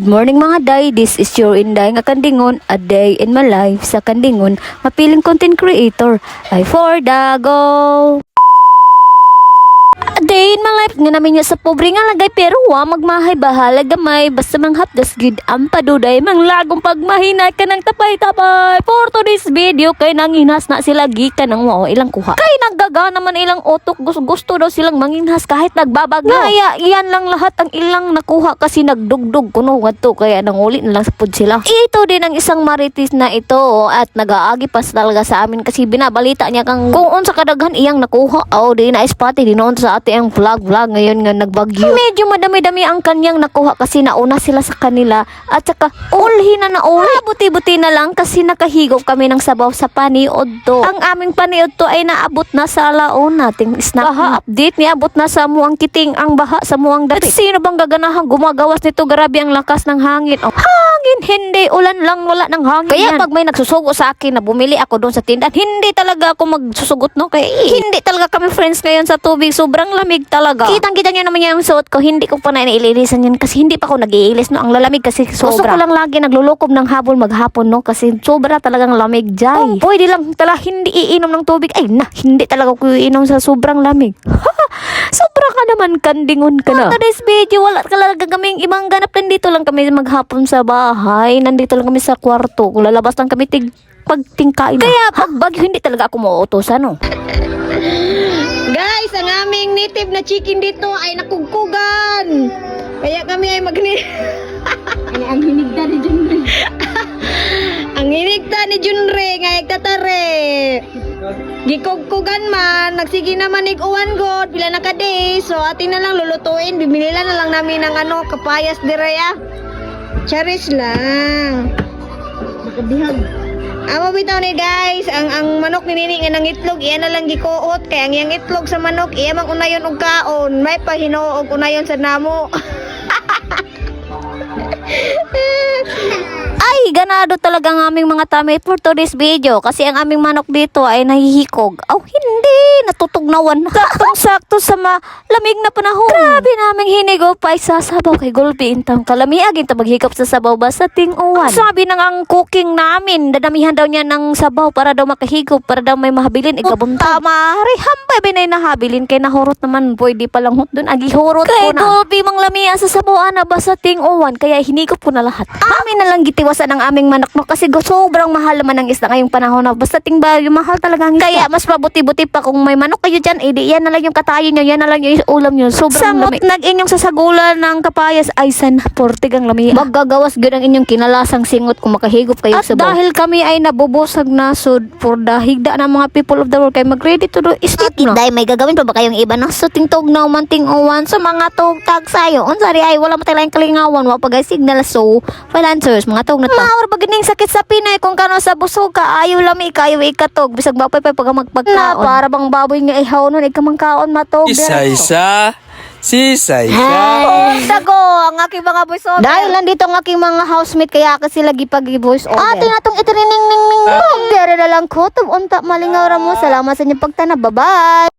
Good morning mga day, this is your Inday nga Kandingon, a day in my life sa Kandingon, mapiling content creator, ay for the go! A day in my life nga namin nga sa pobre nga lagay pero magmahay bahala gamay basta manghapdas gid ang paduday manglagong pagmahinay ka ng tapay-tapay. For today's video kay nanginhas na sila gikan ng ilang kuha. Kay naggaga naman ilang utok gusto daw silang manginhas kahit nagbabagyo. Kaya iyan lang lahat ang ilang nakuha kasi nagdugdug kuno ngadto kaya nanguli na lang sa pud sila. Ito din ang isang marites na ito at nagaagi pas talaga sa amin kasi binabalita niya kung unsa kadaghan iyang nakuha. Di na spotty din sa ate ang vlog ngayon nga nagbagyo. Medyo madami-dami ang kanyang nakuha kasi nauna sila sa kanila at saka ulhi na nauli. Buti-buti na lang kasi nakahigop kami ng sabaw sa paniod to. Ang aming paniod to ay naabot na sa alaon nating snack. Baha update niabot na sa muang kiting ang baha sa muang dati. At sino bang gaganahang gumagawas nito? Grabe ang lakas ng hangin. Hangin, hindi. Ulan lang, wala ng hangin. Kaya yan. Pag may nagsusugo sa akin na bumili ako doon sa tindahan, hindi talaga ako magsusugot no. Kaya hindi talaga kami friends ngayon sa tubig. Sobrang lamig talaga. Kitang-kita niyo naman yung suot ko. Hindi ko pa na inililisan yan kasi hindi pa ako nag-iilis no. Ang lalamig kasi sobra. Gusto ko lang lagi naglulukob ng habol maghapon no kasi sobra talagang lamig jay. Pwede lang talaga hindi iinom ng tubig. Ay na, hindi talaga ko iinom sa sobrang lamig. Sobra ka naman, Kandingon ka na. Today's video, wala talaga kaming ibang ganap. Nandito lang kami maghapon sa bahay. Nandito lang kami sa kwarto. Kung lalabas lang kami pagtingkain. Kaya pag bagyo, hindi talaga ako mauutosan no. Guys, ang aming native na chicken dito ay nakugkugan. Kaya kami ay Kaya ang hinigda ni Junre. Ang hinigda ni Junre nga tatare. Gikugkugan man, nagsige naman ig-uwan god, pila na ka days. So atin na lang lulutuin, bibili na lang namin ng kapayas direya. Charis lang. Makadihag. Amo bitaw ni guys, ang manok ni nini nga nang itlog, iya na lang gikuot kay ang iyang itlog sa manok, iya mang unayon og kaon, may pahinuog unayon sa namo. Ay, ganado talaga ang aming mga tamay for today's video kasi ang aming manok dito ay nahihikog. Hindi, natutugnawan. Saktong-sakto sa malamig na panahon. Grabe naming hinigo pa isasabaw kay Gulpi intang kalamiagin ta maghikap sa sabaw ba sa ting-uwan. Sabi ng ang cooking namin, dadamihan daw niya ng sabaw para daw makahigop, para daw may mahabilin. Ikabuntag. Mari, hambay binay nahabilin kay nahurot naman. Pwede palang hot dun. Agihurot ko na. Kay Gulpi mang lamia sa sabaw na ba sa ting-uwan. Kaya hinigop ko na lahat. Amin na lang gitiwasan ang aming manok no kasi sobrang mahal naman ang isda ngayong panahon na basta tingbayo mahal talaga ang isda. Kaya mas mabuti-buti pa kung may manok kayo dyan, yan na lang yung katayin nyo, yan na lang yung ulam nyo. Sobrang lami. Nag-inyong sasagulan ng kapayas ay san portigang lami. Maggagawas gud ang inyong kinalasang singot kung makahigop kayo sa baw. Dahil kami ay nabubusag nasod for the higda ng mga people of the world kay mag-ready to do steak no. Day may gagawin pa ba kayong iba no? So tingtog na manting uwan sa mga tugtag sayo. Unsari ay wala mataylang kalingawan wa pagay signal so freelancers mga tog na ta. Maor bagining sakit sa Pinay kung kano sa busog ka ayaw lami kayo ikatog bisag mapay pag magpagkaon. Para bang baboy nga ihaw nun ikamang kaon matog. Isa-isa. Dago ang aking mga voice over. Dahil nandito ang aking mga housemate kaya kasi lagi pag-voice over. Ate natong itirining ning ning. Dere na lang ko tub unta malingaw ra mo. Salamat sa inyong pagtanab. Bye-bye.